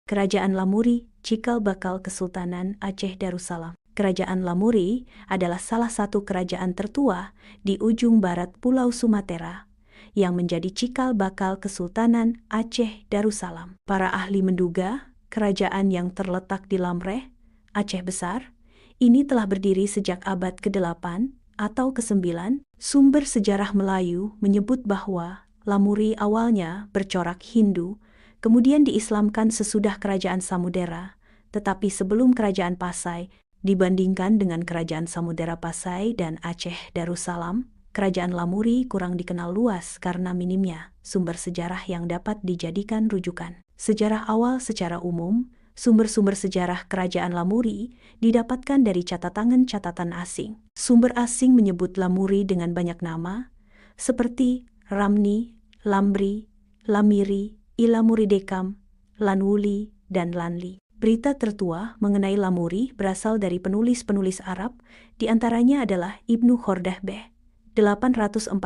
Kerajaan Lamuri, cikal bakal Kesultanan Aceh Darussalam. Kerajaan Lamuri adalah salah satu kerajaan tertua di ujung barat Pulau Sumatera yang menjadi cikal bakal Kesultanan Aceh Darussalam. Para ahli menduga kerajaan yang terletak di Lamreh, Aceh Besar, ini telah berdiri sejak abad ke-8 atau ke-9. Sumber sejarah Melayu menyebut bahwa Lamuri awalnya bercorak Hindu, kemudian diislamkan sesudah Kerajaan Samudera, tetapi sebelum Kerajaan Pasai. Dibandingkan dengan Kerajaan Samudera Pasai dan Aceh Darussalam, Kerajaan Lamuri kurang dikenal luas karena minimnya sumber sejarah yang dapat dijadikan rujukan. Sejarah awal secara umum, sumber-sumber sejarah Kerajaan Lamuri didapatkan dari catatan asing. Sumber asing menyebut Lamuri dengan banyak nama, seperti Ramni, Lamri, Lamiri, Ilamuri Dekam, Lanwuli, dan Lanli. Berita tertua mengenai Lamuri berasal dari penulis-penulis Arab, di antaranya adalah Ibnu Khordadbeh, 844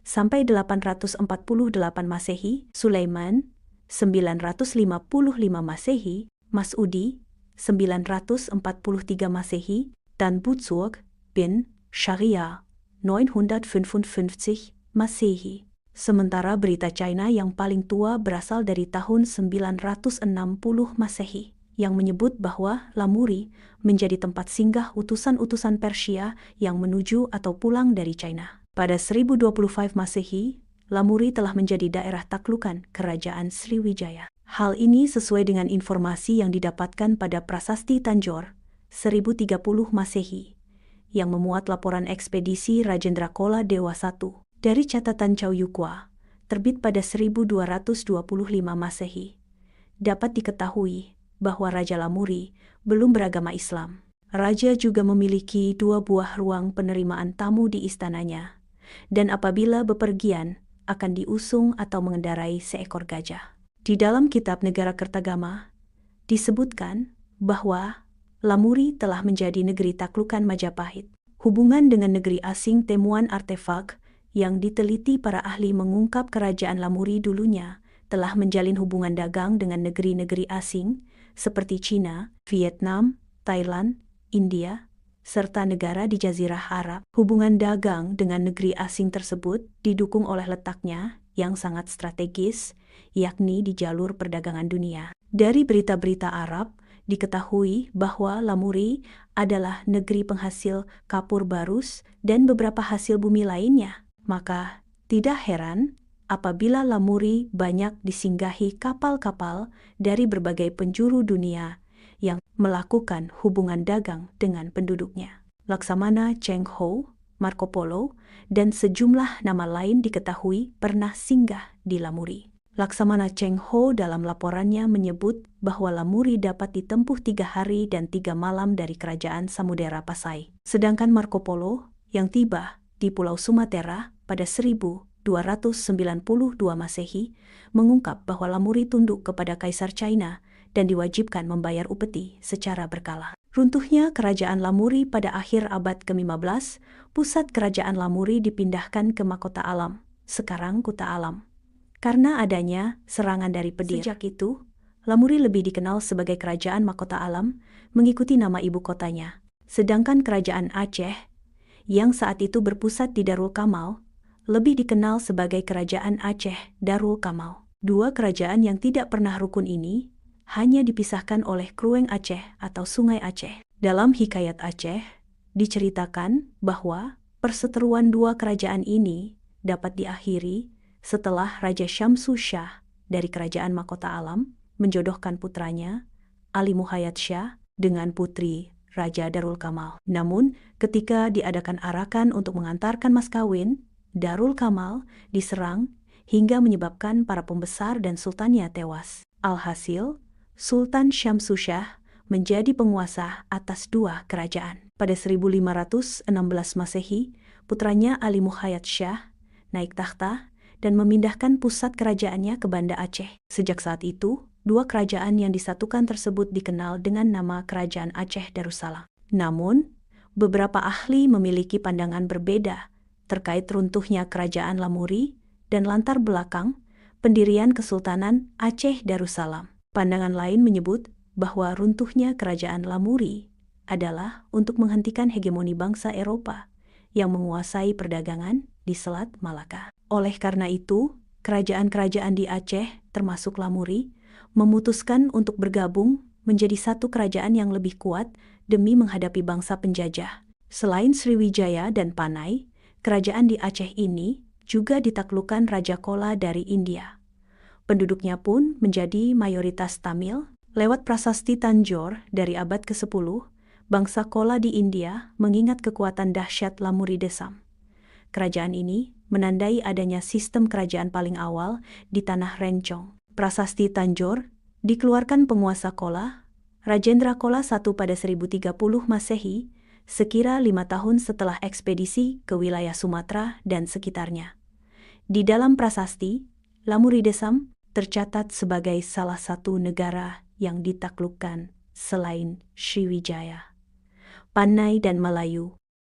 sampai 848 Masehi, Sulaiman, 955 Masehi, Mas'udi, 943 Masehi, dan Butsuk bin Syariah, 955 Masehi. Sementara berita China yang paling tua berasal dari tahun 960 Masehi, yang menyebut bahwa Lamuri menjadi tempat singgah utusan-utusan Persia yang menuju atau pulang dari China. Pada 1025 Masehi, Lamuri telah menjadi daerah taklukan Kerajaan Sriwijaya. Hal ini sesuai dengan informasi yang didapatkan pada Prasasti Tanjore 1030 Masehi, yang memuat laporan ekspedisi Rajendra Chola Dewa I. Dari catatan Chow Yukwa, terbit pada 1225 Masehi, dapat diketahui bahwa Raja Lamuri belum beragama Islam. Raja juga memiliki 2 buah ruang penerimaan tamu di istananya, dan apabila bepergian akan diusung atau mengendarai seekor gajah. Di dalam kitab Negara Kertagama, disebutkan bahwa Lamuri telah menjadi negeri taklukan Majapahit. Hubungan dengan negeri asing, temuan artefak yang diteliti para ahli mengungkap kerajaan Lamuri dulunya telah menjalin hubungan dagang dengan negeri-negeri asing seperti Cina, Vietnam, Thailand, India, serta negara di Jazirah Arab. Hubungan dagang dengan negeri asing tersebut didukung oleh letaknya yang sangat strategis, yakni di jalur perdagangan dunia. Dari berita-berita Arab, diketahui bahwa Lamuri adalah negeri penghasil kapur barus dan beberapa hasil bumi lainnya. Maka tidak heran apabila Lamuri banyak disinggahi kapal-kapal dari berbagai penjuru dunia yang melakukan hubungan dagang dengan penduduknya. Laksamana Cheng Ho, Marco Polo, dan sejumlah nama lain diketahui pernah singgah di Lamuri. Laksamana Cheng Ho dalam laporannya menyebut bahwa Lamuri dapat ditempuh 3 hari dan 3 malam dari Kerajaan Samudera Pasai. Sedangkan Marco Polo yang tiba di Pulau Sumatera pada 1292 Masehi mengungkap bahwa Lamuri tunduk kepada Kaisar China dan diwajibkan membayar upeti secara berkala. Runtuhnya Kerajaan Lamuri pada akhir abad ke-15, pusat Kerajaan Lamuri dipindahkan ke Mahkota Alam, sekarang Kuta Alam, karena adanya serangan dari Pedir. Sejak itu, Lamuri lebih dikenal sebagai Kerajaan Mahkota Alam mengikuti nama ibu kotanya. Sedangkan Kerajaan Aceh yang saat itu berpusat di Darul Kamal, lebih dikenal sebagai Kerajaan Aceh Darul Kamal. 2 kerajaan yang tidak pernah rukun ini hanya dipisahkan oleh Krueng Aceh atau Sungai Aceh. Dalam Hikayat Aceh, diceritakan bahwa perseteruan 2 kerajaan ini dapat diakhiri setelah Raja Syamsu Shah dari Kerajaan Mahkota Alam menjodohkan putranya, Ali Muhayyad Shah, dengan putri Raja Darul Kamal. Namun, ketika diadakan arakan untuk mengantarkan mas kawin, Darul Kamal diserang hingga menyebabkan para pembesar dan sultannya tewas. Alhasil, Sultan Syamsu Shah menjadi penguasa atas 2 kerajaan. Pada 1516 Masehi, putranya Ali Muhayyad Shah naik takhta dan memindahkan pusat kerajaannya ke Banda Aceh. Sejak saat itu, 2 kerajaan yang disatukan tersebut dikenal dengan nama Kerajaan Aceh Darussalam. Namun, beberapa ahli memiliki pandangan berbeda terkait runtuhnya Kerajaan Lamuri dan latar belakang pendirian Kesultanan Aceh Darussalam. Pandangan lain menyebut bahwa runtuhnya kerajaan Lamuri adalah untuk menghentikan hegemoni bangsa Eropa yang menguasai perdagangan di Selat Malaka. Oleh karena itu, kerajaan-kerajaan di Aceh, termasuk Lamuri, memutuskan untuk bergabung menjadi satu kerajaan yang lebih kuat demi menghadapi bangsa penjajah. Selain Sriwijaya dan Panai, kerajaan di Aceh ini juga ditaklukkan Raja Chola dari India. Penduduknya pun menjadi mayoritas Tamil. Lewat prasasti Tanjore dari abad ke-10, bangsa Chola di India mengingat kekuatan dahsyat Lamuri Desam. Kerajaan ini menandai adanya sistem kerajaan paling awal di tanah Rencong. Prasasti Tanjore dikeluarkan penguasa Chola, Rajendra Chola I pada 1030 Masehi, sekira 5 tahun setelah ekspedisi ke wilayah Sumatera dan sekitarnya. Di dalam prasasti, Lamuri Desam tercatat sebagai salah satu negara yang ditaklukkan selain Sriwijaya, Panai dan Melayu.